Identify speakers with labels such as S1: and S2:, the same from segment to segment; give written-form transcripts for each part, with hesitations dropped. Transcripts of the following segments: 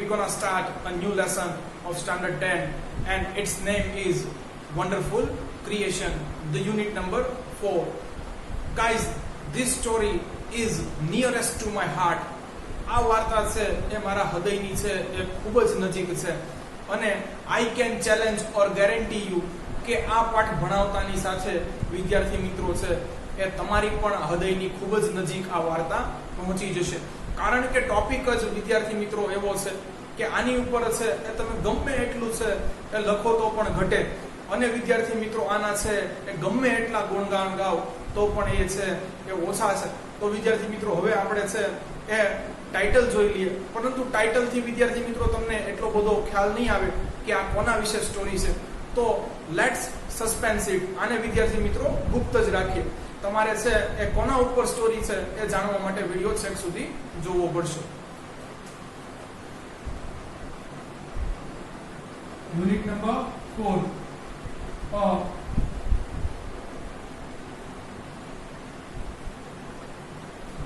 S1: we're gonna start a new lesson of Standard 10, and its name is Wonderful Creation, the unit number 4. Guys, this story is nearest to my heart. આ વાર્તા છે એ મારા હૃદયની છે, એ ખૂબ જ નજીક છે, અને I can challenge or guarantee you કે આ પાઠ ભણાવતાની સાથે વિદ્યાર્થી મિત્રો છે એ તમારી પણ હૃદયની ખૂબ જ નજીક આ વાર્તા પહોંચી જશે. કારણ કે ટોપિક જ વિદ્યાર્થી મિત્રો એવો છે કે આની ઉપર છે એ તમે ગમે એટલું છે એ લખો તો પણ ઘટે, અને વિદ્યાર્થી મિત્રો આના છે એ ગમે એટલા ગુણગાન ગાવ તો પણ એ છે એ ઓછા છે. તો વિદ્યાર્થી મિત્રો હવે આપણે છે એ ટાઇટલ જોઈ લઈએ, પરંતુ ટાઇટલ થી વિદ્યાર્થી મિત્રો તમને એટલો બધો ખ્યાલ નહીં આવે કે આ કોના વિશે સ્ટોરી છે. તો લેટ્સ સસ્પેન્સ ઇટ. આને વિદ્યાર્થી મિત્રો ગુપ્ત જ રાખીએ. તમારે છે એ કોના ઉપર સ્ટોરી છે એ જાણવા માટે વિડિયો છેક સુધી જોવો પડશે. Unit number 4,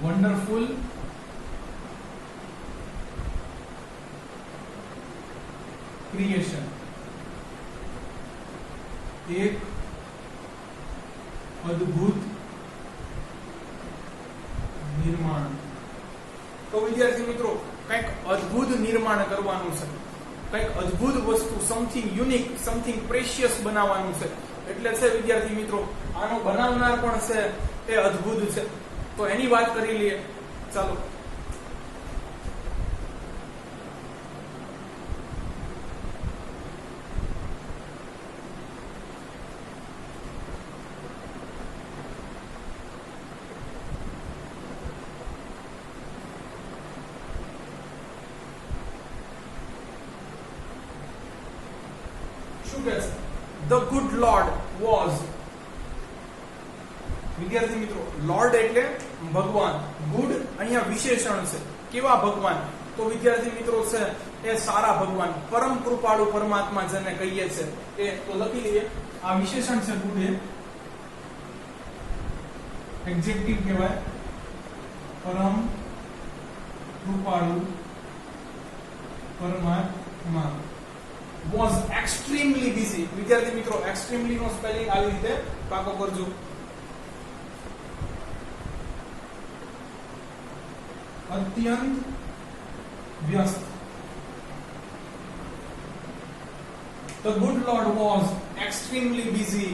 S1: wonderful creation. એક અદ્ભુત નિર્માણ. તો વિદ્યાર્થી મિત્રો કંઈક અદ્ભુત નિર્માણ કરવાનું છે, કંઈક અદ્ભુત વસ્તુ, સમથિંગ યુનિક, સમથિંગ પ્રેશિયસ બનાવવાનું છે. એટલે છે વિદ્યાર્થી મિત્રો આનો બનાવનાર પણ છે એ અદ્ભુત છે. તો એની વાત કરી લઈએ. ચાલો. The good Lord was. વિદ્યાર્થી મિત્રો લોર્ડ એટલે ભગવાન, ગુડ અહીંયા વિશેષણ છે. કેવા ભગવાન? તો વિદ્યાર્થી મિત્રો છે એ સારા ભગવાન, પરમ કૃપાળુ પરમાત્મા જેને કહીએ છે એ. તો લખી લઈએ, આ વિશેષણ છે ગુડ, એ એડજેક્ટિવ કહેવાય. પરમ કૃપાળુ પરમાત્મા was extremely busy. વિદ્યાર્થી મિત્રો extremely નો સ્પેલિંગ આવી રીતે પાકો કરજો. અત્યંત વ્યસ્ત. The good Lord was extremely busy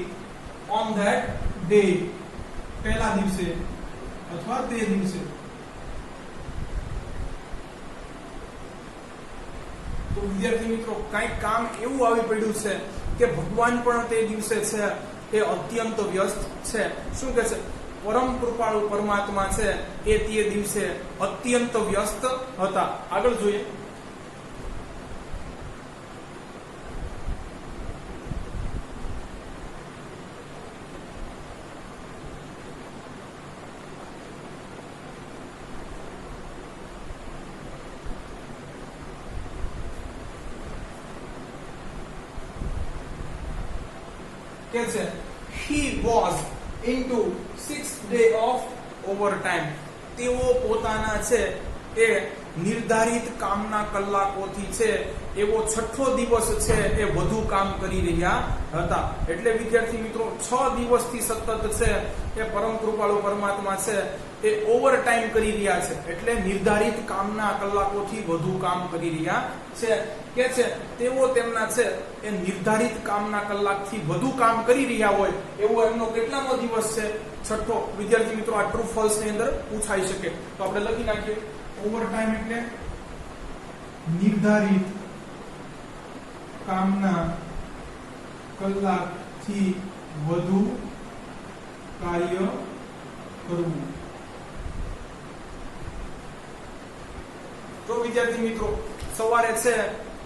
S1: on that day. પહેલા દિવસે અથવા તે દિવસે. તો વિદ્યાર્થી મિત્રો કઈક કામ એવું આવી પડ્યું છે કે ભગવાન પણ તે દિવસે છે એ અત્યંત વ્યસ્ત છે. શું કહે છે? પરમ કૃપાળુ પરમાત્મા છે એ તે દિવસે અત્યંત વ્યસ્ત હતા. આગળ જોઈએ. કે છે he was into 6th day of overtime. તેઓ પોતાના છે એ નિર્ધારિત કામના કલાકોથી છે એવો 6થો દિવસ છે એ વધુ કામ કરી રહ્યા હતા. એટલે વિદ્યાર્થી મિત્રો 6 દિવસથી સતત છે એ પરમ કૃપાળુ પરમાત્મા છે એ ઓવરટાઈમ કરી રહ્યા છે. એટલે નિર્ધારિત કામના કલાકોથી વધુ કામ કરી રહ્યા છે. કે છે તેઓ તેમના છે એ નિર્ધારિત કામના કલાકથી વધુ કામ કરી રહ્યા હોય એવો એમનો કેટલામો દિવસ છે? 6થો. વિદ્યાર્થી મિત્રો આ ટ્રુ ફોલ્સ ની અંદર પૂછાઈ શકે. તો આપણે લખી નાખીએ ઓવરટાઈમ એટલે નિર્ધારિત કામના કલાકથી વધુ કાર્ય કરવું. તો વિદ્યાર્થી મિત્રો સવારે છે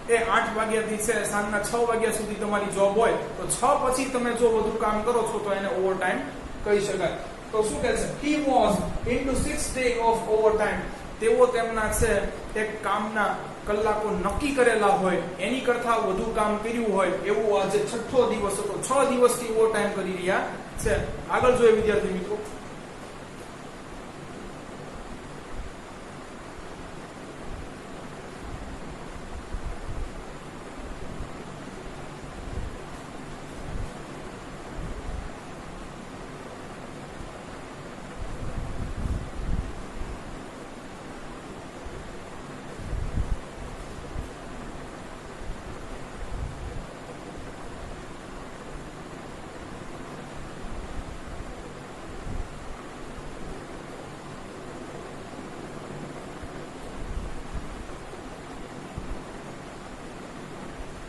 S1: એ 8 વાગ્યાથી છે સાંજના 6 વાગ્યા સુધી તમારી જોબ હોય તો 6 પછી તમે જો વધુ કામ કરો છો તો એને ઓવરટાઈમ કહી શકાય. તો શું કહે છે? He was into 6th day of overtime. તેઓ તેમના છે એક કામના કલાકો નક્કી કરેલા હોય એની કરતા વધુ કામ કર્યું હોય એવું આજે 6થો દિવસ હતો. 6 દિવસથી ઓવરટાઈમ કરી રહ્યા છે. આગળ જોઈએ વિદ્યાર્થી મિત્રો.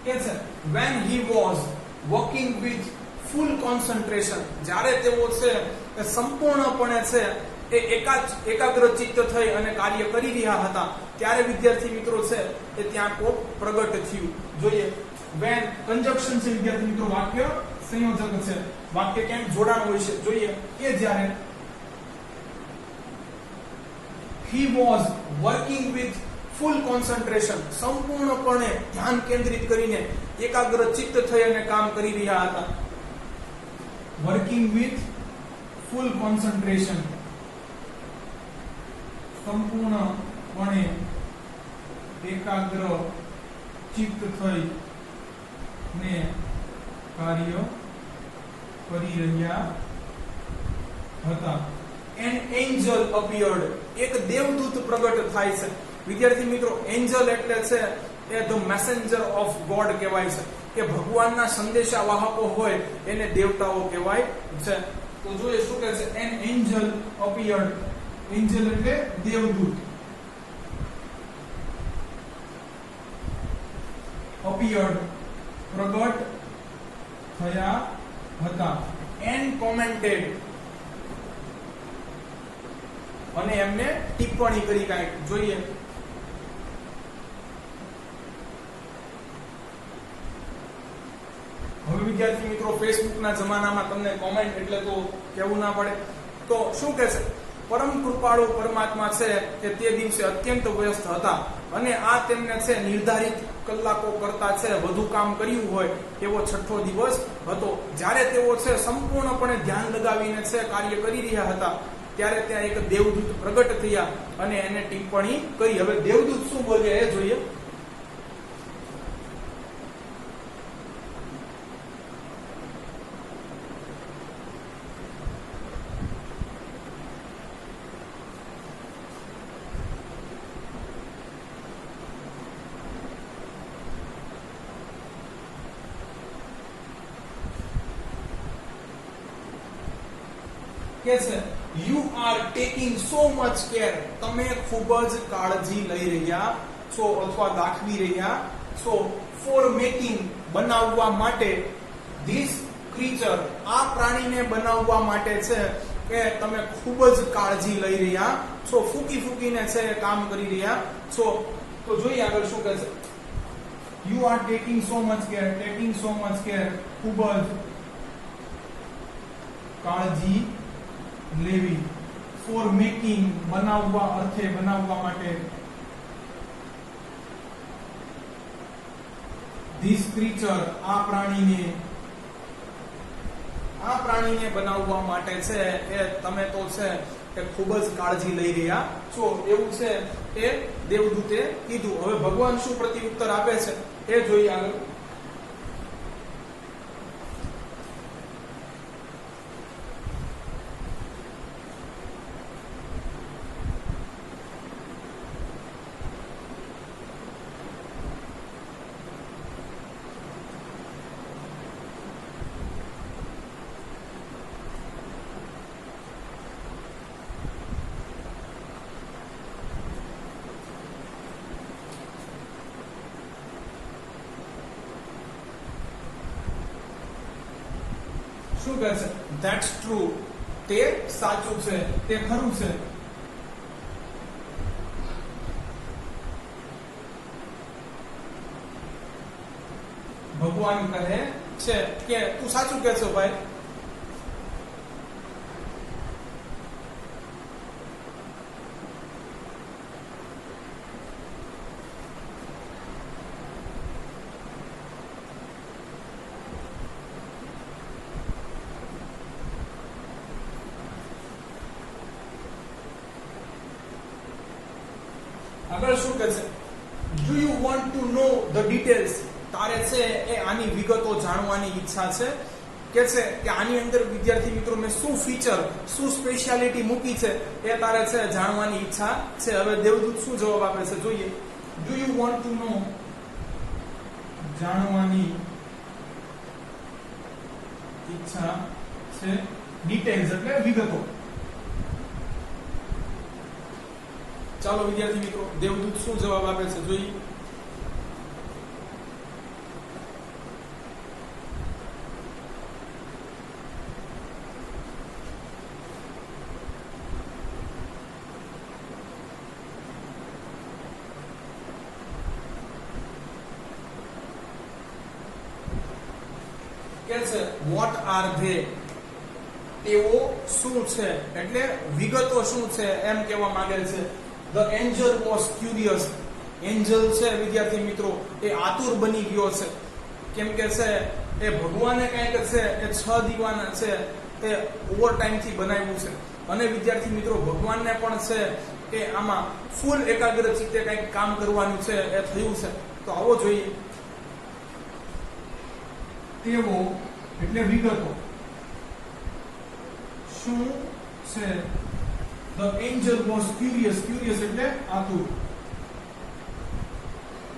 S1: કે છે when he was working with full concentration, જ્યારે તેઓ છે એ સંપૂર્ણપણે છે એ એકાગ્રચિત્ત થઈ અને કાર્ય કરી રહ્યા હતા, ત્યારે વિદ્યાર્થી મિત્રો છે એ ત્યાં કોક પ્રગટ થયું. જોઈએ when conjunction છે વિદ્યાર્થી મિત્રો, વાક્ય સંયોજક છે, વાક્ય કેમ જોડાણ હોય છે. જોઈએ કે જ્યારે he was working with full concentration, સંપૂર્ણપણે ધ્યાન કેન્દ્રિત કરીને એકાગ્રચિત્ત થઈ અને કામ કરી રહ્યા હતા. working with full concentration, સંપૂર્ણપણે એકાગ્ર ચિત્ત થઈ ને કાર્ય કરી રહ્યા હતા. An angel appeared, એક દેવદૂત પ્રગટ થાય છે. વિદ્યાર્થી મિત્રો, એન્જલ એટલે છે એ ધ મેસેન્જર ઓફ ગોડ કહેવાય છે, કે ભગવાનના સંદેશાવાહકો હોય એને દેવતાઓ કહેવાય છે. તો જોઈએ શું કહે છે, an angel appeared, એન્જલ એટલે દેવદૂત, appeared પ્રગટ થયા હતા. and commented, અને એમને ટિપ્પણી કરી કાંઈક. જોઈએ હવે વિદ્યાર્થી મિત્રો, ફેસબુકના જમાનામાં તમને કોમેન્ટ એટલે તો કહેવું ના પડે. તો શું કહે છે, પરમ કૃપાળુ પરમાત્મા છે કે તે દિવસે અત્યંત વ્યસ્ત હતા અને આ તેમને છે નિર્ધારિત કલાકો કરતા છે વધુ કામ કર્યું હોય એવો છઠ્ઠો દિવસ હતો. જ્યારે તેઓ છે સંપૂર્ણપણે ધ્યાન લગાવીને છે કાર્ય કરી રહ્યા હતા, ત્યારે ત્યાં એક દેવદૂત પ્રગટ થયા અને એને ટિપ્પણી કરી. હવે દેવદૂત શું બોલ્યા એ જોઈએ. કે છે you are taking so much care, તમે ખૂબ જ કાળજી લઈ રહ્યા છો અથવા દાખવી રહ્યા છો. ફોર મેકિંગ, બનાવવા માટે, ધીસ ક્રીચર, આ પ્રાણીને બનાવવા માટે છે કે તમે ખૂબ જ કાળજી લઈ રહ્યા છો, ફૂકીને છે કામ કરી રહ્યા છો. તો જોઈએ આગળ શું કહે છે. You are taking so much care, taking so much care, ખૂબ જ કાળજી લેવી. ફોર મેકિંગ, બનાવવા અર્થે, બનાવવા માટે. ધીસ ક્રીચર, આ પ્રાણીને બનાવવા માટે છે એ તમે તો છે એ ખૂબ જ કાળજી લઈ રહ્યા છો, એવું છે એ દેવદૂતે કીધું. હવે ભગવાન શું પ્રત્યુત્તર આપે છે એ જોઈએ આગળ. શું કહે છે, ધેટ્સ ટ્રુ, તે સાચું છે, તે ખરું છે. ભગવાન કહે છે કે તું સાચું કહે છો ભાઈ. આગળ શું કહે છે, do you want to know the details, તારે છે એ આની વિગતો જાણવાની ઈચ્છા છે. કે છે કે આની અંદર વિદ્યાર્થી મિત્રો મેં શું ફીચર, શું સ્પેશિયાલિટી મૂકી છે એ તારે છે જાણવાની ઈચ્છા છે. હવે દેવદૂત શું જવાબ આપે છે જોઈએ. ડુ યુ વોન્ટ ટુ નો, જાણવાની ઈચ્છા છે, ડિટેલ્સ એટલે વિગતો. ચાલો વિદ્યાર્થી મિત્રો, દેવદૂત શું જવાબ આપે છે જોઈએ. કે છે વોટ આર ધે, તેઓ શું છે એટલે વિગતો શું છે એમ કહેવા માંગે છે. The Angel was curious, Angel છે વિદ્યાર્થી મિત્રો એ આતુર બની ગયો છે, કેમ કે છે એ ભગવાને કંઈક છે એ 6 દીવાના છે એ ઓવર ટાઈમ થી બનાવ્યું છે, અને વિદ્યાર્થી મિત્રો ભગવાનને પણ છે કે આમાં ફૂલ એકાગ્ર ચિત્તે કંઈક કામ કરવાનું છે એ થયું છે. તો આવો જોઈએ. તેઓ એટલે વિગતો શું છે. The Angel was curious, curious એટલે આતુર.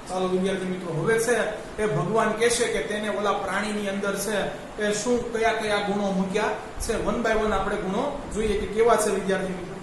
S1: ચાલો વિદ્યાર્થી મિત્રો, હવે છે એ ભગવાન કહેશે કે તેને ઓલા પ્રાણીની અંદર છે એ શું કયા કયા ગુણો મૂક્યા છે. 1 by 1 આપણે ગુણો જોઈએ કે કેવા છે વિદ્યાર્થી મિત્રો.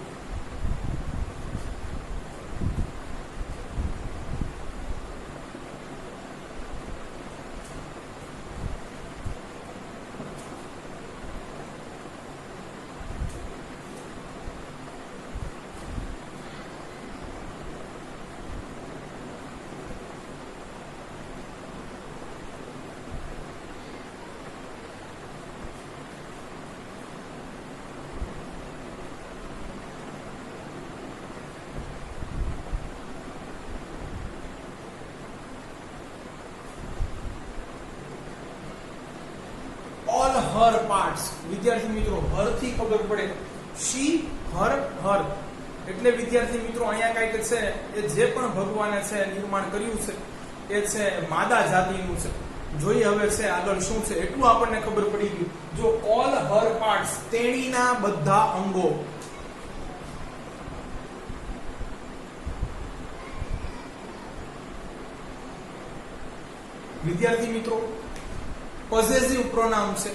S1: હર પાર્ટ્સ, વિદ્યાર્થી મિત્રો હર થી ખબર પડે, શી હર હર એટલે વિદ્યાર્થી મિત્રો અહીંયા કઈક છે એ જે પણ ભગવાને છે નિર્માણ કર્યું છે એ છે માદા જાતિનું છે. જોઈએ હવે છે આગળ શું છે, એટલું આપણને ખબર પડી ગયું. જો ઓલ હર પાર્ટ્સ, તેણીના બધા અંગો, વિદ્યાર્થી મિત્રો પોઝેસિવ પ્રોનાઉન છે,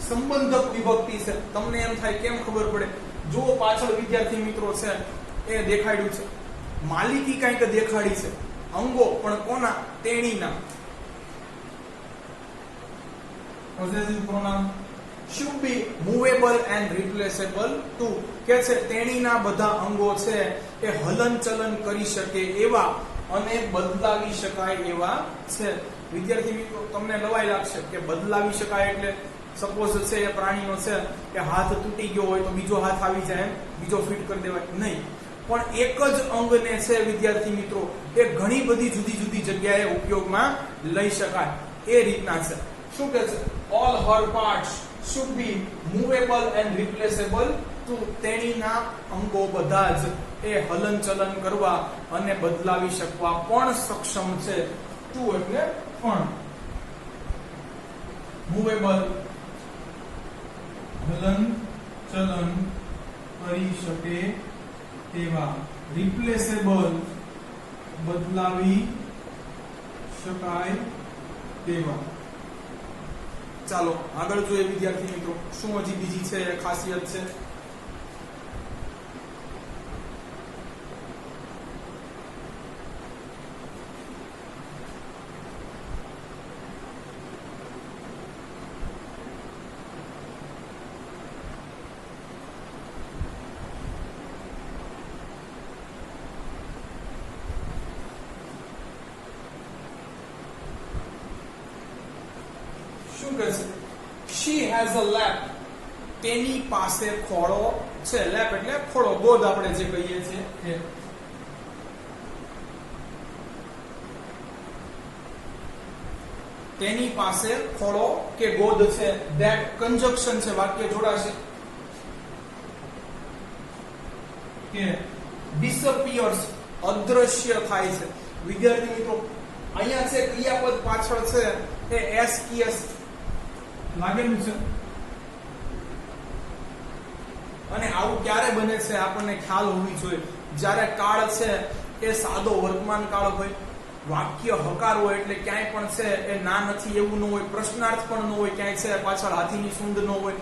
S1: સંબંધક વિભક્તિ છે. તમને એમ થાય કેમ ખબર પડે, જો પાછળ વિદ્યાર્થી મિત્રો છે એ દેખાડ્યું છે, માલિકી કંઈક દેખાડી છે, અંગો પણ કોના, તેણીના. Possessive pronoun should be movable and replaceable too, કે છે તેણીના બધા અંગો છે એ હલનચલન કરી શકે એવા અને બદલાવી શકાય એવા છે. વિદ્યાર્થી મિત્રો તમને નવાઈ લાગશે કે બદલાવી શકાય એટલે સપોઝ છે એ પ્રાણીનો છે કે હાથ તૂટી ગયો હોય તો બીજો હાથ આવી જાય, બીજો ફિટ કરી દેવાય નહીં, પણ એક જ અંગને છે વિદ્યાર્થી મિત્રો એ ઘણી બધી જુદી જુદી જગ્યાએ ઉપયોગમાં લઈ શકાય એ રીતના છે. શું કહે છે, all her parts should be movable and replaceable too, તેણીના અંગો બધા જ એ હલનચલન કરવા અને બદલાવી શકવા પણ સક્ષમ છે. ટુ એટલે પણ, મૂવેબલ હલન ચલન કરી શકે તેવા, રિપ્લેસેબલ બદલાવી શકાય તેવા. ચાલો આગળ જોઈએ વિદ્યાર્થી મિત્રો શું હજી બીજી છે ખાસિયત છે. શું કહે છે, she has a lap, તેની પાસે ખોળો છે. લેપ એટલે ખોળો, ગોદ આપણે જે કહીએ છીએ. તેની પાસે ખોળો કે ગોદ છે. that conjunction છે, વાક્ય જોડાશે કે disappears, અદ્રશ્ય થાય છે. વિદ્યાર્થી મિત્રો અહીંયા છે ક્રિયાપદ પાછળ છે એ એસ લાગેલું છે, અને આવું ક્યારે બને છે આપણને ખ્યાલ હોવી જોઈએ, જ્યારે કાળ છે એ સાદો વર્તમાન કાળ હોય, વાક્ય હકાર હોય એટલે ક્યાંય પણ છે એ ના નથી એવું ન હોય, પ્રશ્નાર્થ પણ ન હોય, ક્યાંય છે પાછળ હાથીની સૂંઢ ન હોય,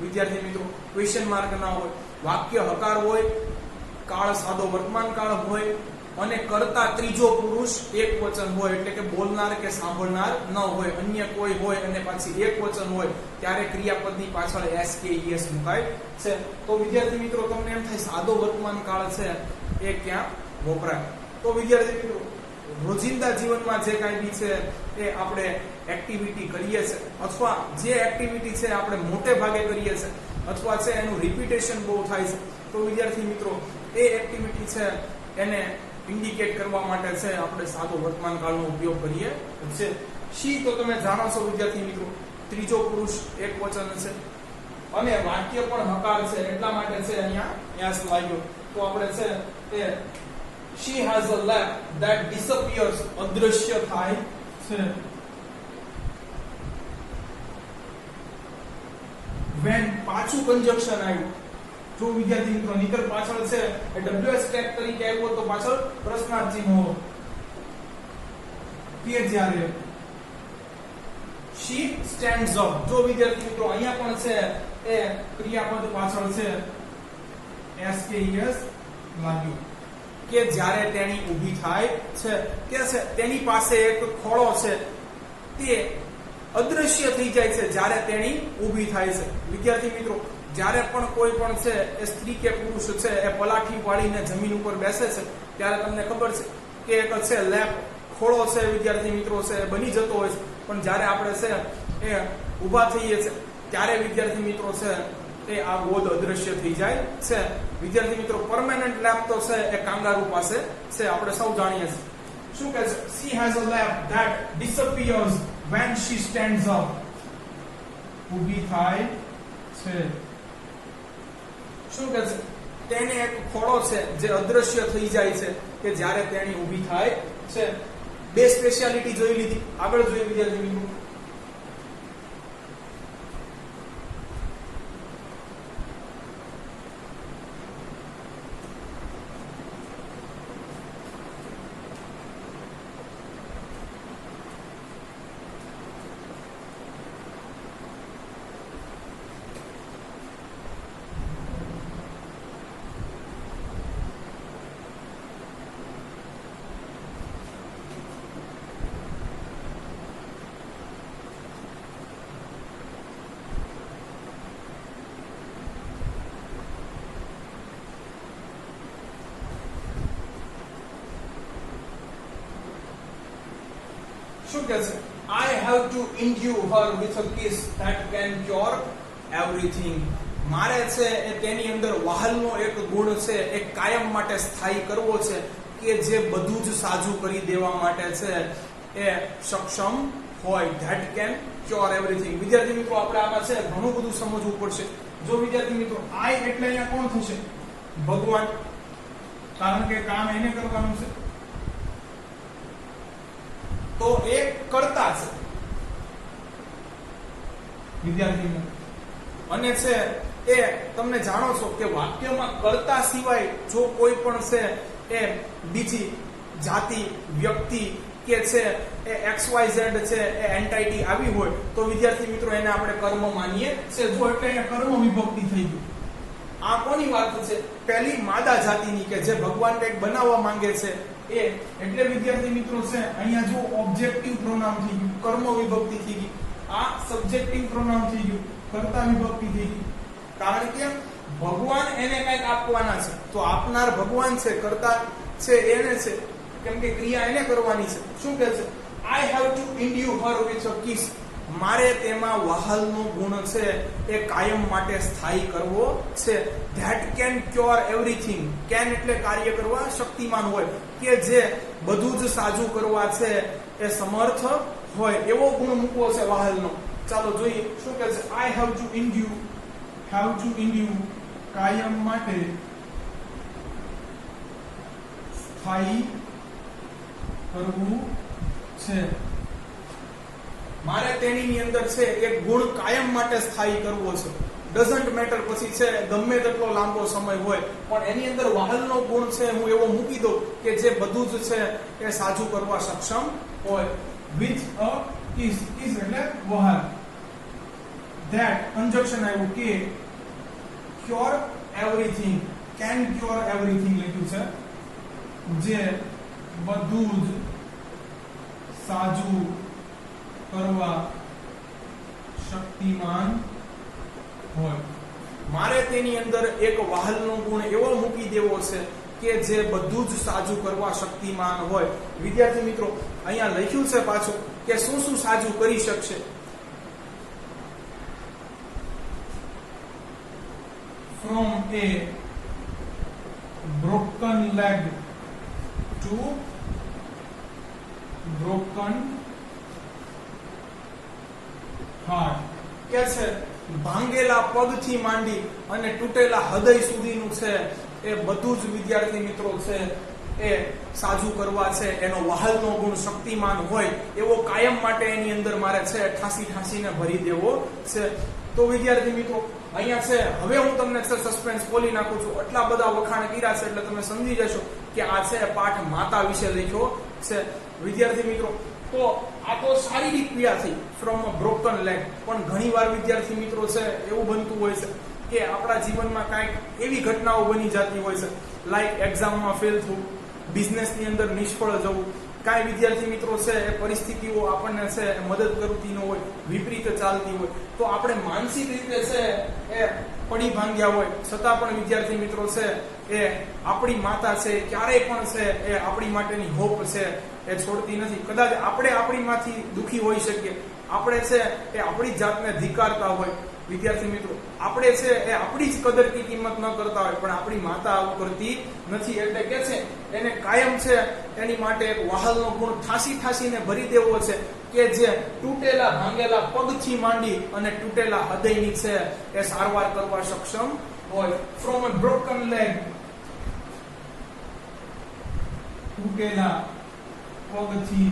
S1: વિદ્યાર્થી મિત્રો ક્વેશ્ચન માર્ક ના હોય, વાક્ય હકાર હોય, કાળ સાદો વર્તમાન કાળ હોય, અને કરતા ત્રીજો પુરુષ એક વચન હોય એટલે કે બોલનાર કે સાંભળનાર ન હોય, અન્ય કોઈ હોય અને પાછી એક વચન હોય, ત્યારે ક્રિયાપદની પાછળ એસ કે ઈએસ મુકાય છે. તો વિદ્યાર્થી મિત્રો તમને એમ થાય સાદો વર્તમાન કાળ છે એ ક્યાં વપરાય. તો વિદ્યાર્થી મિત્રો રોજિંદા જીવનમાં જે કાંઈ બી છે એ આપણે એક્ટિવિટી કરીએ છીએ અથવા જે એક્ટિવિટી છે આપણે મોટે ભાગે કરીએ છીએ અથવા છે એનું રિપીટેશન બહુ થાય છે, તો વિદ્યાર્થી મિત્રો એ એક્ટિવિટી છે એને ઇન્ડિકેટ કરવા માટે છે આપણે સાદો વર્તમાન કાળનો ઉપયોગ કરીએ છે. શી તો તમે જાણો છો વિદ્યાર્થી મિત્રો, ત્રીજો પુરુષ એક વચન છે અને વાક્ય પણ હકાર છે, એટલા માટે છે અહીંયા યસ લાગ્યો. તો આપણે છે એ she has a lamp that disappears, અદ્રશ્ય થાય છે, when પાછું કંજક્શન આવ્યું. જો વિદ્યાર્થી મિત્રો નીકળ પાછળ છે એ WS ટેગ તરીકે આવ્યો તો પાછળ પ્રશ્નાર્થ ચિહ્ન હો કે જ્યારે she stands up. જો વિદ્યાર્થી મિત્રો અહીંયા પણ છે એ ક્રિયાપદ પાછળ છે SKES લાગ્યું કે જ્યારે તેણી ઊભી થાય છે, કે છે તેની પાસે એક ખોળો છે તે અદ્રશ્ય થઈ જાય છે જ્યારે તેણી ઊભી થાય છે. વિદ્યાર્થી મિત્રો જ્યારે પણ કોઈ પણ છે એ સ્ત્રી કે પુરુષ છે એ પલાઠી વાળીને જમીન ઉપર બેસે છે ત્યારે તમને ખબર છે કે એક છે લેપ ખોળો છે વિદ્યાર્થી મિત્રો છે બની જતો હોય છે, પણ જ્યારે આપણે છે એ ઊભા થઈએ છે ત્યારે વિદ્યાર્થી મિત્રો છે એ આ ગોદ અદ્રશ્ય થઈ જાય છે. વિદ્યાર્થી મિત્રો પરમેનન્ટ લેમ્પ તો છે એ કાંગારૂ પાસે છે, આપણે સૌ જાણીએ છીએ. શું કહે છે? she has a lamp that disappears when she stands up. ઊભી થાય છે. શું કહે છે? તેને એક ખોળો છે જે અદ્રશ્ય થઈ જાય છે કે જ્યારે તેણી ઊભી થાય છે. બે સ્પેશિયાલિટી જોઈ લીધી, આગળ જોઈએ વિદ્યાર્થી મિત્રો. શું કહે છે? I have to endue her with a kiss that can cure everything. મારે છે એ તેની અંદર વહાલનો એક ગુણ છે એ કાયમ માટે સ્થાયી કરવો છે કે જે બધું જ સાજું કરી દેવા માટે છે એ સક્ષમ હોય. that can cure everything. વિદ્યાર્થી મિત્રો આપણે આમાં છે ઘણું બધું સમજવું પડશે. જો વિદ્યાર્થી મિત્રો I એટલે અહીંયા કોણ થશે? ભગવાન, કારણ કે કામ એને કરવાનું છે તો એ કરતા છે વિદ્યાર્થી. અને છે એ તમને જાણો છો કે વાક્યમાં કરતા સિવાય જો કોઈ પણ છે એ બીજી જાતિ વ્યક્તિ કે છે એ XYZ છે એ એન્ટાઇટી આવી હોય તો વિદ્યાર્થી મિત્રો એને આપણે કર્મ માનીએ છે. જો એટલે એ કર્મ વિભક્તિ થઈ ગયું. આ કોની વાત છે? પહેલી માદા જાતિની કે જે ભગવાન કંઈક બનાવવા માંગે છે એ. એટલે વિદ્યાર્થી મિત્રો છે અહીંયા જો ઓબ્જેક્ટિવ પ્રોનાઉન થઈ ગયું, કર્મ વિભક્તિ થઈ ગઈ. આ સબ્જેક્ટિવ પ્રોનાઉન થઈ ગયું, કર્તા વિભક્તિ થઈ ગઈ. કારણ કે ભગવાન એને કંઈક આપવાના છે તો આપનાર ભગવાન છે, કર્તા છે એને છે, કેમ કે ક્રિયા એને કરવાની છે. શું કહે છે? I have to endue her with a kiss. મારે તેમાં વહાલનો ગુણ છે એ કાયમ માટે સ્થાયી કરવો છે. that can cure everything. can એટલે કાર્ય કરવા શક્તિમાન હોય કે જે બધું જ સાજું કરવા છે એ સમર્થ હોય એવો ગુણ મૂકવો છે વહાલનો. ચાલો જોઈએ શું કહે છે? I have to endue કાયમ માટે સ્થાયી કરવું છે. મારે તેની અંદર છે એક ગુણ કાયમ માટે સ્થાયી કરવો છે. ડઝન્ટ મેટર પછી છે ગમે તેટલો લાંબો સમય હોય પણ એની અંદર વહાલનો ગુણ છે હું એવો મૂકી દઉં કે જે બધું જ છે એ સાજું કરવા સક્ષમ હોય. with a kiss. kiss એટલે વહાલ. that કંજક્શન આવ્યું કે cure everything. can cure everything લખ્યું છે. જે બધું જ સાજું કરવા શક્તિમાન હોય. મારે તેની અંદર એક વહાલનો ગુણ એવો મૂકી દેવો છે કે જે બધું જ સાજું કરવા શક્તિમાન હોય. વિદ્યાર્થી મિત્રો અહીંયા લખ્યું છે પાછું કે શું શું સાજું કરી શકશે. From a broken leg to broken heart. કે છે ભાંગેલા પગથી માંડી અને તૂટેલા હૃદય સુધીનું છે એ બધું જ વિદ્યાર્થી મિત્રો છે એ સાજું કરવા છે. એનો વહાલનો ગુણ શક્તિમાન હોય એવો કાયમ માટે એની અંદર મારે છે ઠાસીને ભરી દેવો છે. તો વિદ્યાર્થી મિત્રો અહીંયા છે હવે હું તમને છે સસ્પેન્સ ખોલી નાખું છું. આટલા બધા વખાણ કર્યા છે એટલે તમે સમજી જશો કે આ છે પાઠ માતા વિશે લખ્યો છે. વિદ્યાર્થી મિત્રો તો આ તો શારીરિક પીડાથી ફ્રોમ અ બ્રોકન લેગ. પણ ઘણીવાર વિદ્યાર્થી મિત્રો છે એવું બનતું હોય છે કે આપણા જીવનમાં કાંઈક એવી ઘટનાઓ બની જતી હોય છે, લાઈક એક્ઝામમાં ફેલ થવું, બિઝનેસની અંદર નિષ્ફળ જવું, કાંઈ વિદ્યાર્થી મિત્રો છે એ પરિસ્થિતિઓ આપણને છે મદદ કરતી ન હોય, વિપરીત ચાલતી હોય, તો આપણે માનસિક રીતે છે એ પડી ભાંગ્યા હોય છતાં પણ વિદ્યાર્થી મિત્રો છે એ આપણી માતા છે ક્યારેય પણ છે એ આપણી માટેની હોપ છે એ છોડતી નથી. કદાચ આપણે આપણીમાંથી દુઃખી હોઈ શકીએ, આપણે છે એ આપણી જાતને ધિક્કારતા હોય વિદ્યાર્થી મિત્રો, આપણે છે એ આપણી જ કદર की કિંમત ન કરતા હોય, પણ આપણી માતા આવું કરતી નથી. એટલે કે છે એને કાયમ છે એની માટે એક વહાલનો ગુણ ઠાસીને ભરી દેવો છે કે જે તૂટેલા ભાંગેલા પગથી માંડી અને તૂટેલા હૃદયની છે એ સારવાર કરવા સક્ષમ હોય. ફ્રોમ અ બ્રોકન લેગ, તૂટેલા પગથી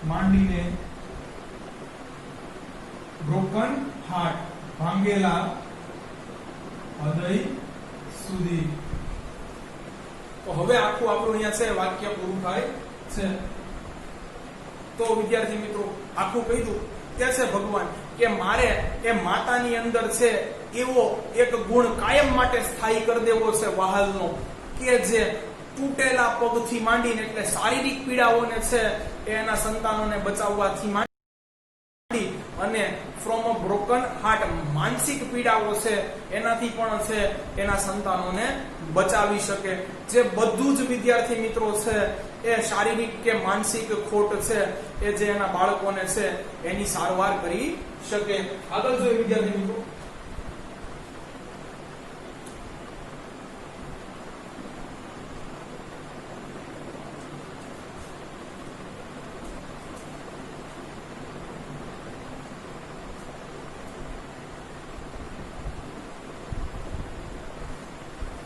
S1: માંડીને બ્રોકન હાર્ટ, ભાંગેલા હૃદય સુધી. તો હવે આખું આપણું અહીંયા છે વાક્ય પૂરું થાય છે. તો વિદ્યાર્થી મિત્રો આખું કહી દઉં કે છે ભગવાન કે મારે એ માતાની અંદર છે એવો એક ગુણ કાયમ માટે સ્થાયી કરી દેવો છે વહાલનો, કે જે તૂટેલા પગથી માંડીને એટલે શારીરિક પીડાઓને છે એના સંતાનોને બચાવવાથી માંડી અને ફ્રોમ અ બ્રોકન હાર્ટ માનસિક પીડાઓ છે એનાથી પણ છે એના સંતાનોને બચાવી શકે. જે બધું જ વિદ્યાર્થી મિત્રો છે એ શારીરિક કે માનસિક ખોટ છે એ જે એના બાળકોને છે એની સારવાર કરી શકે. આગળ જોઈએ વિદ્યાર્થી મિત્રો.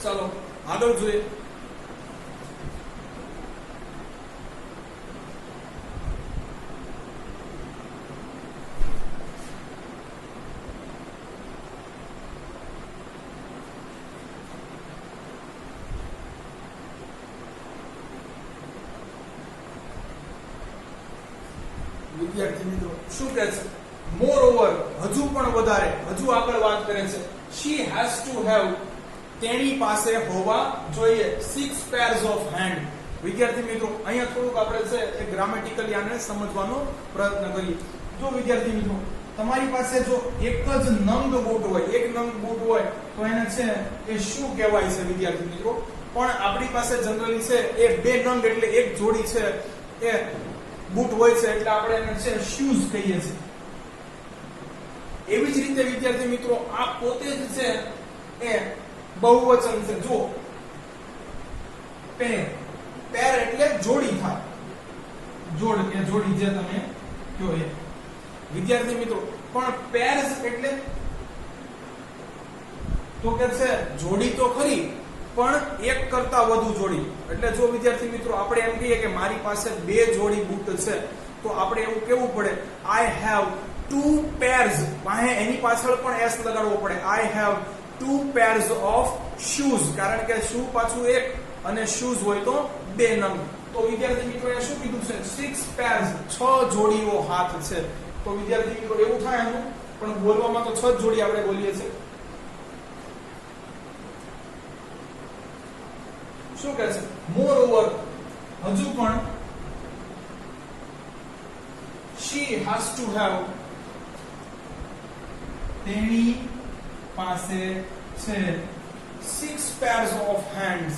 S1: ચાલો આગળ જોઈએ. વિદ્યાર્થી મિત્રો શું કહે છે? મોર ઓવર, હજુ પણ વધારે, હજુ આગળ વાત કરે છે. શી હેઝ ટુ હેવ, તેની પાસે હોવા જોઈએ 6 pairs of hand. વિદ્યાર્થી મિત્રો અહીંયા થોડુંક આપણે છે એ ગ્રામેટિકલી આને સમજવાનો પ્રયત્ન કરીએ. જો વિદ્યાર્થી મિત્રો તમારી પાસે જો એક જ નંગ બૂટ હોય, એક નંગ બૂટ હોય તો એને છે એ શું કહેવાય છે વિદ્યાર્થી મિત્રો? પણ આપણી પાસે જનરલી છે એ બે નંગ એટલે એક જોડી છે એ બૂટ હોય છે એટલે આપણે એને છે શૂઝ કહીએ છીએ. એવી જ રીતે વિદ્યાર્થી મિત્રો આ પોતે જ છે એ બહુવચન છે. જો પેર, પેર એટલે જોડી થાય, જોડ કે જોડી જે તમે કહો એ. વિદ્યાર્થી મિત્રો પણ પેર્સ એટલે તો કે છે જોડી તો ખરી પણ એક કરતા વધુ જોડી. એટલે જો વિદ્યાર્થી મિત્રો આપણે એમ કહીએ કે મારી પાસે બે જોડી બૂટ છે તો આપણે એવું કેવું પડે, આઈ હેવ 2 pairs. એની પાછળ પણ એસ લગાડવો પડે. I have 2 pairs of shoes, કારણ કે શૂ પાછું એક અને શૂઝ હોય તો બે નંગ. તો વિદ્યાર્થી મિત્રો એ શું કીધું છે? 6 pairs, 6 જોડીઓ હાથ છે. તો વિદ્યાર્થી મિત્રો એવું થાય એનું, પણ બોલવામાં તો 6 જોડી આપણે બોલીએ છીએ. શું કહે છે? મોર ઓવર, હજુ પણ she has to have, તેની પાસે છે 6 pairs of hands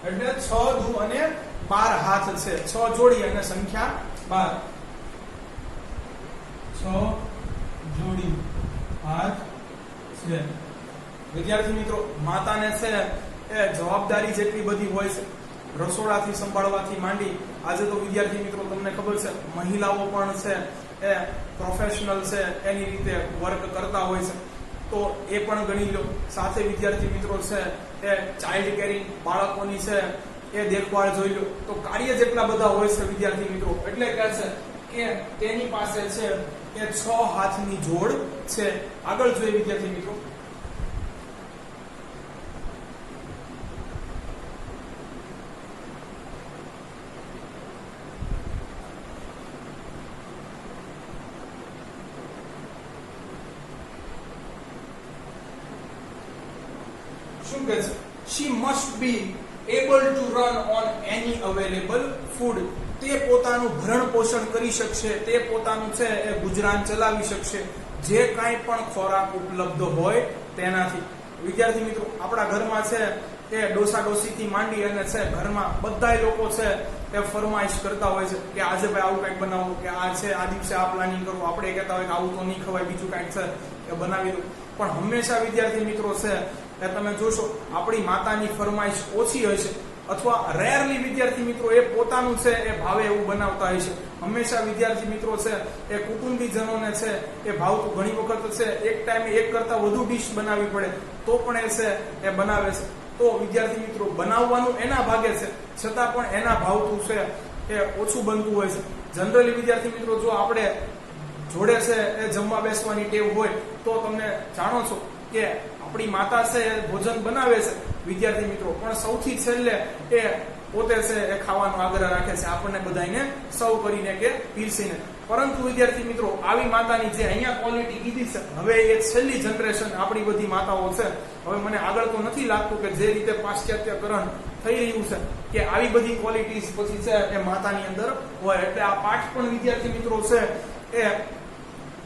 S1: એટલે 6 દુ અને 12 હાથ છે 6 જોડી અને સંખ્યા 12 6 જોડી હાથ છે વિદ્યાર્થી મિત્રો માતાને છે એ જવાબદારી જેટલી બધી હોય છે રસોડાથી સંભાળવાથી માંડી આજે તો વિદ્યાર્થી મિત્રો તમને ખબર છે મહિલાઓ પણ છે એ પ્રોફેશનલ છે એની રીતે વર્ક કરતા હોય છે તો એ પણ ગણી લો સાથે વિદ્યાર્થી મિત્રો છે એ ચાઇલ્ડ કેરિંગ બાળકોની છે એ દેખભાળ જોઈ લો તો કાર્ય જેટલા બધા હોય છે વિદ્યાર્થી મિત્રો એટલે કહે છે કે તેની પાસે છે એ 6 હાથની જોડ છે આગળ જોઈએ વિદ્યાર્થી મિત્રો શું કહે છે she must be able to run on any available food તે પોતાનું ભરણ પોષણ કરી શકશે તે પોતાનું છે એ ગુજરાન ચલાવી શકશે જે કાંઈ પણ ખોરાક ઉપલબ્ધ હોય તેનાથી વિદ્યાર્થી મિત્રો આપણા ઘરમાં છે એ ડોસા ડોસીથી માંડી અને છે ઘરમાં બધાય લોકો છે એ ફરમાઈશ કરતા હોય છે કે આજે ભાઈ આવું કંઈક બનાવો કે આ છે આ દિવસે આ પ્લાનિંગ કરવું આપણે કહેતા હોય કે આવું તો નહીં ખવાય બીજું કંઈક છે એ બનાવી દો પણ હંમેશા વિદ્યાર્થી મિત્રો છે એ તમે જોશો આપણી માતાની ફરમાઈશ ઓછી હોય છે અથવા રેરલી વિદ્યાર્થી મિત્રો એ પોતાનું છે એ ભાવે એવું બનાવતા હોય છે હંમેશા વિદ્યાર્થી મિત્રો છે એ કુટુંબીજનોને છે એ ભાવતું ઘણી વખત છે એક ટાઈમે એક કરતા વધુ ડીશ બનાવવી પડે તો પણ એ છે એ બનાવે છે તો વિદ્યાર્થી મિત્રો બનાવવાનું એના ભાગે છે છતાં પણ એના ભાવતું છે એ ઓછું બનતું હોય છે જનરલી વિદ્યાર્થી મિત્રો જો આપણે જોડે છે એ જમવા બેસવાની ટેવ હોય તો તમને જાણો છો કે આપણી માતા છે એ ભોજન બનાવે છે વિદ્યાર્થી મિત્રો પણ સૌથી છેલ્લે એ પોતે છે એ ખાવાનો આગ્રહ રાખે છે આપણને બધાને સર્વ કરીને કે પીરસીને પરંતુ વિદ્યાર્થી મિત્રો આવી માતાની જે અહીંયા ક્વોલિટી કીધી છે હવે એ છેલ્લી જનરેશન આપણી બધી માતાઓ છે હવે મને આગળ તો નથી લાગતું કે જે રીતે પાશ્ચાત્યકરણ થઈ રહ્યું છે કે આવી બધી ક્વોલિટીઝ પછી છે એ માતાની અંદર હોય એટલે આ પાઠ પણ વિદ્યાર્થી મિત્રો છે એ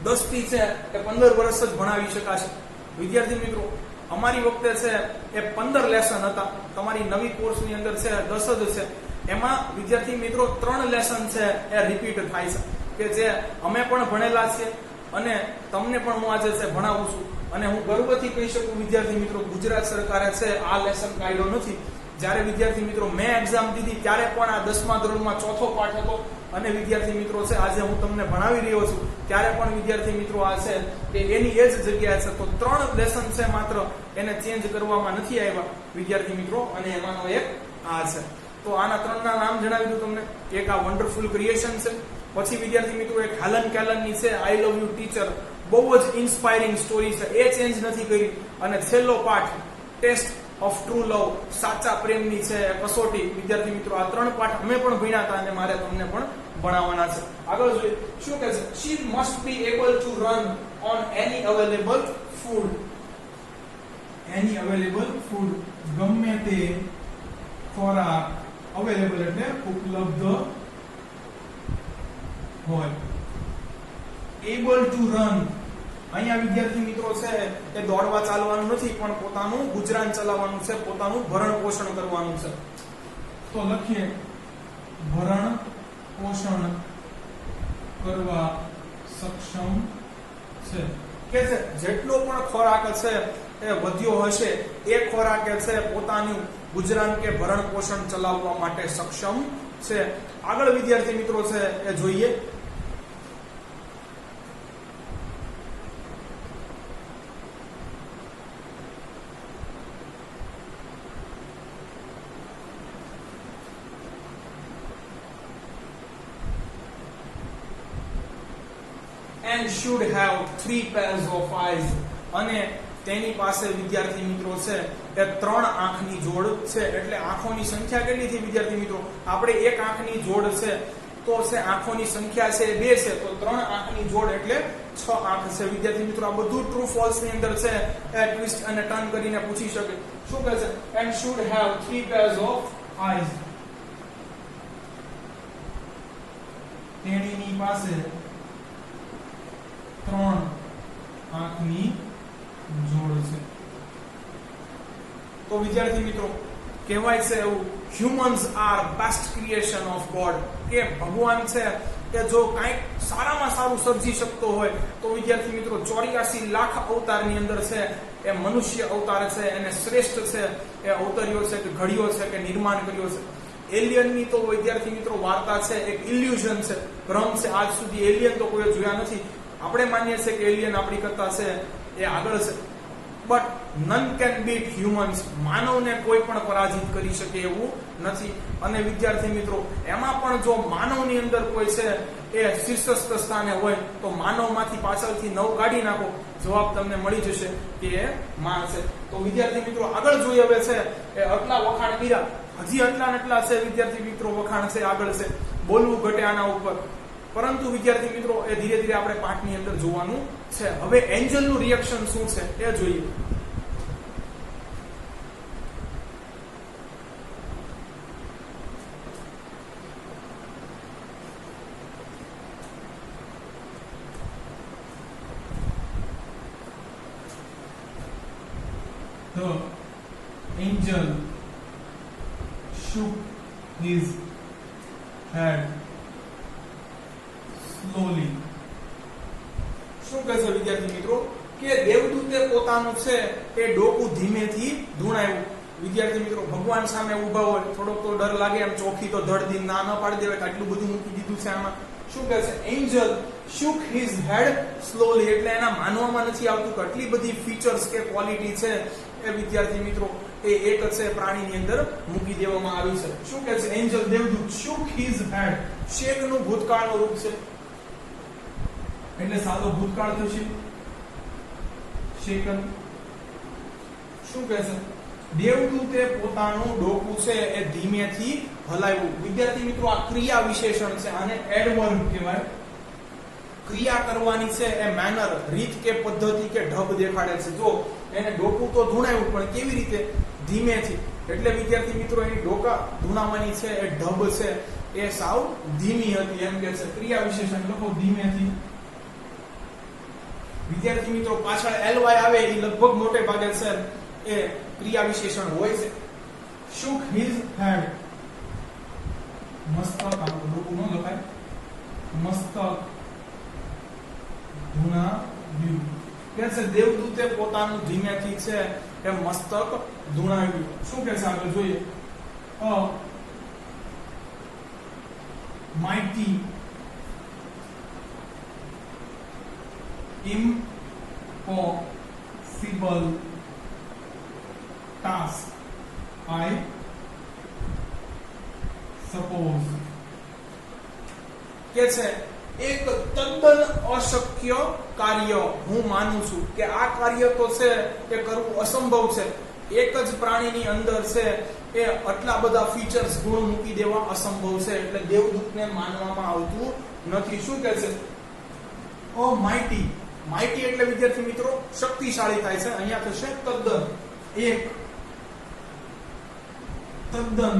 S1: 10 થી છે એ 15 વર્ષ જ ભણાવી શકાશે વિદ્યાર્થી મિત્રો અમારી વખતે છે એ 15 લેસન હતા તમારી નવી કોર્સની અંદર છે 10 જ છે એમાં વિદ્યાર્થી મિત્રો 3 લેસન છે એ રિપીટ થાય છે કે જે અમે પણ ભણેલા છે અને તમને પણ હું આજે છે ભણાવું છું અને હું ગર્વથી કહી શકું વિદ્યાર્થી મિત્રો ગુજરાત સરકારે છે આ લેસન કાઢ્યો નથી જ્યારે વિદ્યાર્થી મિત્રો મેં એક્ઝામ દીધી ત્યારે પણ આ 10મા ધોરણમાં ચોથો પાઠ હતો અને વિદ્યાર્થી મિત્રો છે આજે હું તમને ભણાવી રહ્યો છું ત્યારે પણ વિદ્યાર્થી મિત્રો આ છે કે એની એ જ જગ્યા છે તો 3 લેસન છે માત્ર એને ચેન્જ કરવામાં નથી આવ્યા વિદ્યાર્થી મિત્રો અને એમાંનો એક આ છે તો આના 3ના નામ જણાવી દઉં તમને એક આ વન્ડરફુલ ક્રિએશન છે પછી વિદ્યાર્થી મિત્રો એક હેલન કેલનની છે આઈ લવ યુ ટીચર બહુ જ ઇન્સ્પાયરિંગ સ્ટોરી છે એ ચેન્જ નથી કરી અને છેલ્લો પાઠ ટેસ્ટ ઓફ ટ્રુ લવ સાચા પ્રેમની છે કસોટી વિદ્યાર્થી મિત્રો આ 3 પાઠ અમે પણ ભણ્યા હતા અને મારે તમને પણ ભણાવવાના છે આગળ જોઈએ શું કહે છે she must be able to run on any available food ગમે તે ખોરાક અવેલેબલ એટલે ઉપલબ્ધ હોય able to run અહીંયા વિદ્યાર્થી મિત્રો છે એ દોડવા ચાલવાનું નથી પણ પોતાનું ગુજરાન ચલાવવાનું છે પોતાનું ભરણ પોષણ કરવાનું છે તો લખીએ ભરણ પોષણ કરવા સક્ષમ છે કે જેટલો પણ ખોરાક છે એ વધ્યો હશે એ ખોરાક છે પોતાનું ગુજરાન કે ભરણ પોષણ ચલાવવા માટે સક્ષમ છે આગળ વિદ્યાર્થી મિત્રો છે એ જોઈએ and should have 3 pairs of eyes અને તેની પાસે વિદ્યાર્થી મિત્રો છે એ 3 આંખની જોડ છે એટલે આંખોની સંખ્યા કેટલી થી વિદ્યાર્થી મિત્રો આપણે એક આંખની જોડ છે તો છે આંખોની સંખ્યા છે 2 છે તો 3 આંખની જોડ એટલે 6 આંખ છે વિદ્યાર્થી મિત્રો આ બધું ટ્રુ ફોલ્સ ની અંદર છે એ ટ્વિસ્ટ અને ટર્ન કરીને પૂછી શકે શું કહે છે and should have 3 pairs of eyes તેણીની પાસે 3 આંખની જોડ છે તો વિદ્યાર્થી મિત્રો કહેવાય છે એવું, humans are best creation of God, કે ભગવાન છે કે જો કંઈક સારામાં સારું સર્જી શકતો હોય તો વિદ્યાર્થી મિત્રો 84 લાખ અવતારની અંદર છે એ મનુષ્ય અવતાર છે એને શ્રેષ્ઠ છે એ અવતર્યો છે કે ઘડ્યો છે કે નિર્માણ કર્યો છે. એલિયનની તો વિદ્યાર્થી મિત્રો વાર્તા છે, એક ઇલ્યુઝન છે, ભ્રમ છે. આજ સુધી એલિયન તો કોઈ જોયા નથી. આપણે માનીએ છીએ કે એલિયન આપણી કરતા છે એ આગળ છે, but none can beat humans. માનવને કોઈ પણ પરાજિત કરી શકે એવું નથી. અને વિદ્યાર્થી મિત્રો એમાં પણ જો માનવની અંદર કોઈ છે એ શીર્ષસ્થ સ્થાને હોય તો માનવમાંથી પાછળથી 9 કાઢી નાખો, જવાબ તમને મળી જશે કે એ માં છે. તો વિદ્યાર્થી મિત્રો આગળ જોઈએ હવે છે એ આટલા વખાણ કર્યા, હજી આટલા ને આટલા છે વિદ્યાર્થી મિત્રો વખાણ છે, આગળ છે, બોલવું ઘટે આના ઉપર. પરંતુ વિદ્યાર્થી મિત્રો એ ધીરે ધીરે આપણે પાઠની અંદર જોવાનું છે. હવે એન્જલનું રિએક્શન શું છે એ જોઈએ.
S2: The angel shook his head slowly.
S1: શું કહે છે વિદ્યાર્થી મિત્રો કે દેવદૂતે પોતાનું છે એ ડોકું ધીમેથી ધૂણાવ્યું. વિદ્યાર્થી મિત્રો ભગવાન સામે ઊભા હોય, થોડોક તો ડર લાગે, એમ ચોખી તો ધડધી ના પાડી દેવાય કે આટલું બધું મૂકી દીધું છે આમાં. શું કહે છે? Angel shook his head slowly, એટલે એના માનવામાં નથી આવતું કે આટલી બધી ફીચર્સ કે ક્વોલિટી છે એ વિદ્યાર્થી મિત્રો એ એક છે પ્રાણીની અંદર મૂકી દેવામાં આવી છે. શું કહે છે? એન્જલ દેવદૂત shook his head, શેક નું ભૂતકાળનું રૂપ છે એટલે સાદો ભૂતકાળ થશે, શેકન. શું કહે છે? દેવદૂતે પોતાનું ડોકું છે એ ધીમેથી હલાવ્યું. વિદ્યાર્થી મિત્રો આ ક્રિયા વિશેષણ છે, આને એડવર્બ કહેવાય. ક્રિયા કરવાની છે એ મેનર, રીત કે પદ્ધતિ કે ઢબ દેખાડે છે. જો એને ડોકું તો ધૂણાવ્યું પણ કેવી રીતે? ધીમેથી. એટલે વિદ્યાર્થી મિત્રો એની ડોકા ધૂણાવાની છે એ ઢબ છે એ સાવ ધીમી હતી એમ કે છે. ક્રિયા વિશેષણ લખો ધીમેથી. વિદ્યાર્થી મિત્રો પાછળ ly આવે એ લગભગ મોટે ભાગે છે એ ક્રિયા વિશેષણ હોય છે.
S2: shook his head, મસ્તક, આપણું ડોકું ન લખાય, મસ્તક ધૂણાવ્યું.
S1: કે છે દેવદૂતે પોતાનું ધીમેથી છે એ મસ્તક ધૂણાવ્યું. શું કે છે આગળ જોઈએ.
S2: a mighty impossible task, I suppose.
S1: કે છે એક તદ્દન અશક્ય કાર્ય હું માનું છું, કે આ કાર્ય તો છે એ કરવું અસંભવ છે. એક જ પ્રાણીની અંદર છે એ આટલા બધા ફીચર્સ ગુણ મૂકી દેવા અસંભવ છે, એટલે દેવદૂતને માનવામાં આવતું નથી. શું કહે છે? ઓ માઇટી. માઇટી એટલે વિદ્યાર્થી મિત્રો શક્તિશાળી થાય છે. અહીંયા થશે તદ્દન. એક
S2: તદ્દન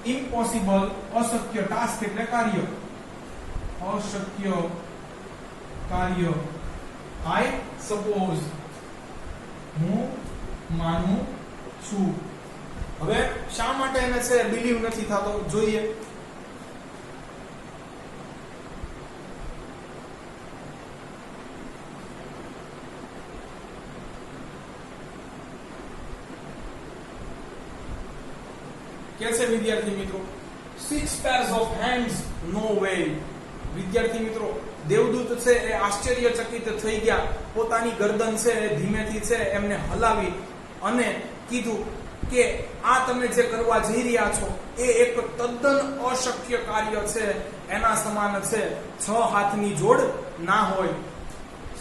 S2: ઇમ્પોસિબલ, અશક્ય, ટાસ્ક એટલે કાર્ય, અશક્ય કાર્ય, આઈ સપોઝ હું માનું છું.
S1: હવે શા માટે એને છે બિલીવ નથી થતો જોઈએ. કે છે વિદ્યાર્થી મિત્રો 6 pairs of hands, no way. વિદ્યાર્થી મિત્રો દેવદૂત છે એ આશ્ચર્યચકિત થઈ ગયા. પોતાની ગરદન છે એ ધીમેથી છે એમને હલાવી અને કીધું કે આ તમે જે કરવા જઈ રહ્યા છો એ એક તદ્દન અશક્ય કાર્ય છે, એના સમાન છે 6 હાથની જોડ ના હોય.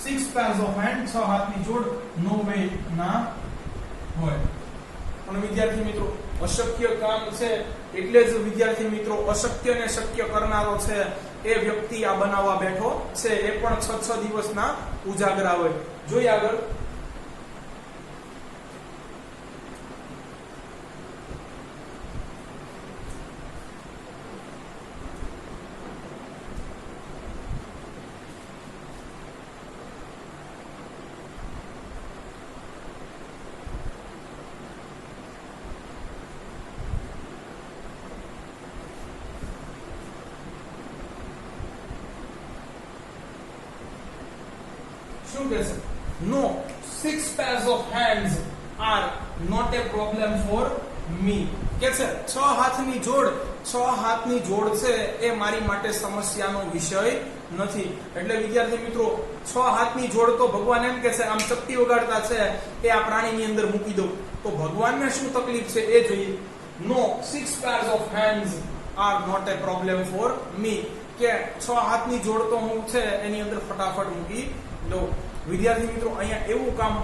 S2: 6 pairs of hand, 6 હાથની જોડ, no way, ના હોય.
S1: પણ વિદ્યાર્થી મિત્રો અશક્ય કામ છે એટલે જ વિદ્યાર્થી મિત્રો અશક્યને શક્ય કરનારો છે એ વ્યક્તિ આ બનાવવા બેઠો છે. એ પણ 6 દિવસના ઉજાગરા હોય. જોઈએ આગળ. શું કહે છે? નો 6 pairs of hands are not a problem for me. કે છે 6 હાથની જોડ છે એ મારી માટે સમસ્યાનો વિષય નથી. એટલે વિદ્યાર્થી મિત્રો 6 હાથની જોડ તો ભગવાન એમ કે છે આમ ચપટી વગાડતા છે એ આ પ્રાણીની અંદર મૂકી દો તો ભગવાનને શું તકલીફ છે એ જોઈએ. નો 6 pairs of hands are not a problem for me. કે 6 હાથની જોડ તો હું છે એની અંદર ફટાફટ મૂકી દો. વિદ્યાર્થી મિત્રો અહીંયા એવું કામ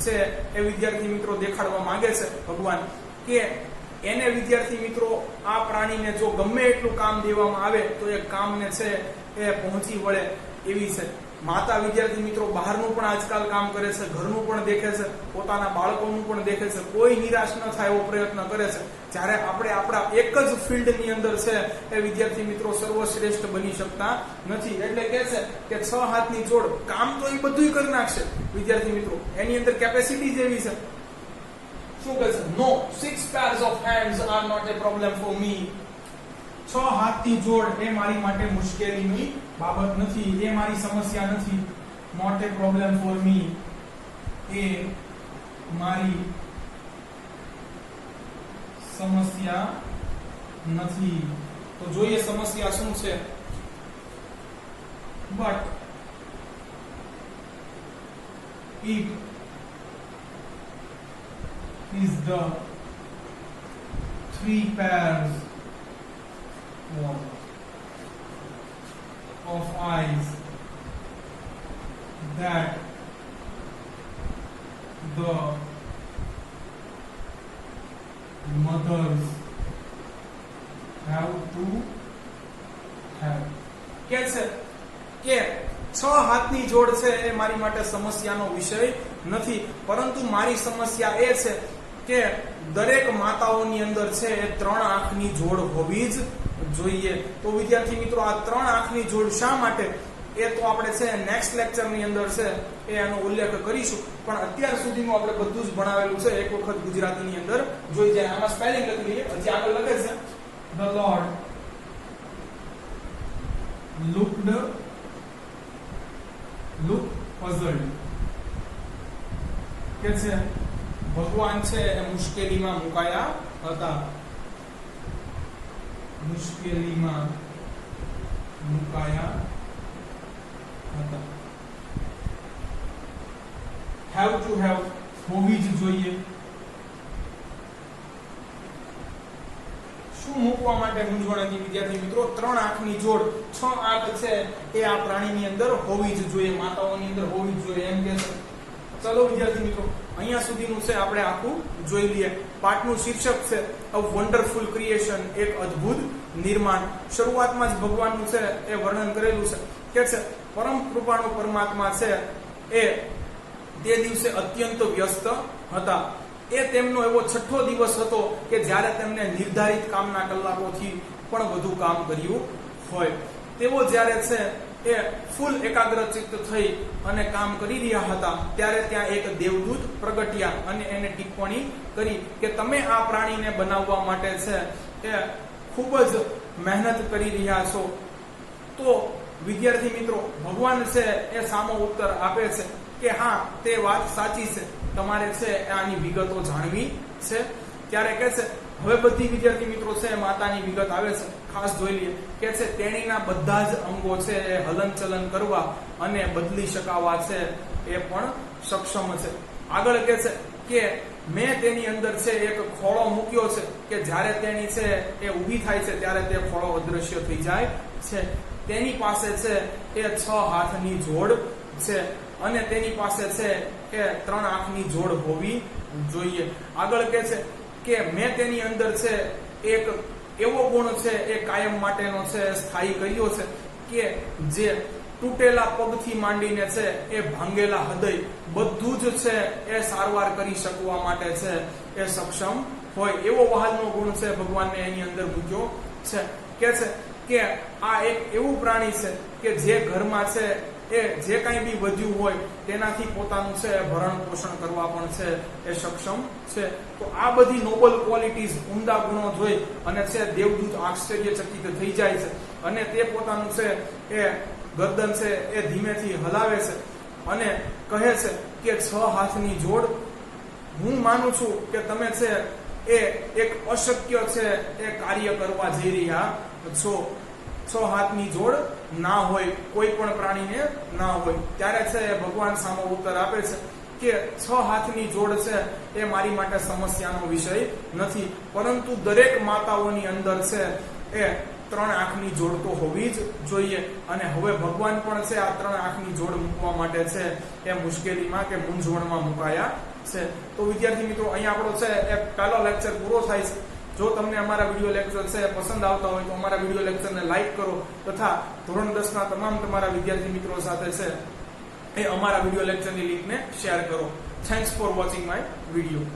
S1: છે એ વિદ્યાર્થી મિત્રો દેખાડવા માંગે છે ભગવાન કે એને વિદ્યાર્થી મિત્રો આ પ્રાણીને જો ગમે એટલું કામ દેવામાં આવે તો એ કામને છે એ પહોંચી વળે એવી છે. માતા વિદ્યાર્થી મિત્રો બહારનું પણ આજકાલ કામ કરે છે, ઘરનું પણ દેખે છે, પોતાના બાળકોનું પણ દેખે છે, કોઈ નિરાશ ન થાય એવો પ્રયત્ન કરે છે. જ્યારે આપણે આપણા એક જ ફિલ્ડની અંદર છે એ વિદ્યાર્થી મિત્રો સર્વશ્રેષ્ઠ બની શકતા નથી. એટલે કહે છે કે 6 હાથની જોડ કામ તો એ બધું કરી નાખશે વિદ્યાર્થી મિત્રો, એની અંદર કેપેસિટી જેવી છે. શું કહે છે? નો 6 pairs of hands are not a problem for me. 6 હાથની જોડ એ મારી માટે મુશ્કેલીની બાબત નથી, એ મારી સમસ્યા નથી. not a problem for me. એ મારી સમસ્યા નથી. તો જોઈએ સમસ્યા શું છે. but it is the 3 pairs of eyes that the mothers have to have. કે છે કે 6 હાથની જોડ છે એ મારી માટે સમસ્યાનો વિષય નથી, પરંતુ મારી સમસ્યા એ છે કે દરેક માતાઓની અંદર છે એ 3 આંખની જોડ હોવી જ જોઈએ. તો વિદ્યાર્થી મિત્રો આ 3 આંખની જોડ શા માટે એ તો આપણે છે નેક્સ્ટ લેક્ચરની અંદર છે એ એનો ઉલ્લેખ કરીશું. પણ અત્યાર સુધીનું આપણે બધું જ ભણાવેલું છે એક વખત ગુજરાતીની અંદર જોઈ જાય. આમાં સ્પેલિંગ લખી લઈએ. હજી આગળ લખે છે the Lord looked puzzled. કે છે ભગવાન છે એ મુશ્કેલીમાં મુકાયા હતા. મુશ્કેલીમાં મુકાયા હતા. have to have હોવી જ જોઈએ. શું મૂકવા માટે મૂંઝવણ હતી વિદ્યાર્થી મિત્રો? 3 આંખની જોડ, 6 આંખ છે એ આ પ્રાણીની અંદર હોવી જ જોઈએ, માતાઓની અંદર હોવી જ જોઈએ એમ કે છે. ચલો વિદ્યાર્થી મિત્રો અહીંયા સુધીનું છે આપણે આખું જોઈ લઈએ. પાઠનું શીર્ષક છે અ વન્ડરફુલ ક્રિએશન, એક અદ્ભુત નિર્માણ. શરૂઆતમાં જ ભગવાનનું છે એ વર્ણન કરેલું છે કે છે પરમ કૃપાળુ પરમાત્મા છે એ તે દિવસે અત્યંત વ્યસ્ત હતા. એ તેમનો એવો 6થો દિવસ હતો કે જ્યારે તેમને નિર્ધારિત કામના કલાકોથી પણ વધુ કામ કર્યું હોય. તેઓ જ્યારે છે એ ફૂલ એકાગ્રચિત્ત થઈ અને કામ કરી રહ્યા હતા ત્યારે ત્યાં એક દેવદૂત પ્રગટ્યા અને એને ટિપ્પણી કરી કે તમે આ પ્રાણીને બનાવવા માટે છે એ ખૂબ જ મહેનત કરી રહ્યા છો. તો વિદ્યાર્થી મિત્રો ભગવાન છે એ સામો ઉત્તર આપે છે કે હા તે વાત સાચી છે, તમારે છે આની વિગતો જાણવી છે. ત્યારે કહે છે હવે બધી વિદ્યાર્થી મિત્રો છે માતાની વિગત આવે છે, ખાસ જોઈ લઈએ. કે છે તેણીના બધા જ અંગો છે એ હલનચલન કરવા અને બદલી શકાવા છે એ પણ સક્ષમ છે. આગળ કહે છે કે મેં તેની અંદર છે એક ખોળો મૂક્યો છે કે જ્યારે તેણી છે એ ઊભી થાય છે ત્યારે તે ખોળો અદૃશ્ય થઈ જાય છે. તેની પાસે છે એ 6 હાથની જોડ છે અને તેની પાસે છે એ 3 આંખની જોડ હોવી જોઈએ. આગળ કહે છે કે મેં તેની અંદર છે એક એવો ગુણ છે એ કાયમ માટેનો છે સ્થાયી કર્યો છે કે જે તૂટેલા પગથી માંડીને છે એ ભાંગેલા હૃદય બધું જ છે એ સારવાર કરી શકવા માટે છે એ સક્ષમ હોય એવો વહાલનો ગુણ છે ભગવાનને એની અંદર મૂક્યો છે. કે છે કે આ એક એવું પ્રાણી છે કે જે ઘરમાં છે એ જે કાંઈ બી વધ્યું હોય તેનાથી પોતાનું છે ભરણ પોષણ કરવા પણ છે એ સક્ષમ છે. તો આ બધી નોબલ ક્વોલિટીઝ, ઉમદા ગુણો જોઈ અને છે દેવદૂત આશ્ચર્યચકિત થઈ જાય છે અને તે પોતાનું છે એ ગરદન છે એ ધીમેથી હલાવે છે અને કહે છે કે 6 હાથની જોડ, હું માનું છું કે તમે છે એ એક અશક્ય છે એ કાર્ય કરવા જઈ રહ્યા છો. 6 હાથની જોડ ના હોય, કોઈ પણ પ્રાણીને ના હોય. ત્યારે છે એ ભગવાન સામો ઉત્તર આપે છે કે 6 હાથની જોડ છે એ મારી માટે સમસ્યાનો વિષય નથી, પરંતુ દરેક માતાઓની અંદર છે એ 3 આંખની જોડ તો હોવી જ જોઈએ. અને હવે ભગવાન પણ છે આ 3 આંખની જોડ મૂકવા માટે છે એ મુશ્કેલીમાં કે મૂંઝવણમાં મુકાયા છે. તો વિદ્યાર્થી મિત્રો, અહીંયા આપણો છે એક પહેલો લેક્ચર પૂરો થાય છે. જો તમને અમારા વિડીયો લેક્ચર છે પસંદ આવતા હોય તો અમારા વિડીયો લેક્ચરને લાઈક કરો તથા ધોરણ 10 ના તમારા વિદ્યાર્થી મિત્રો સાથે છે એ અમારા વિડીયો લેક્ચરની લિંકને શેર કરો. Thanks for watching my video.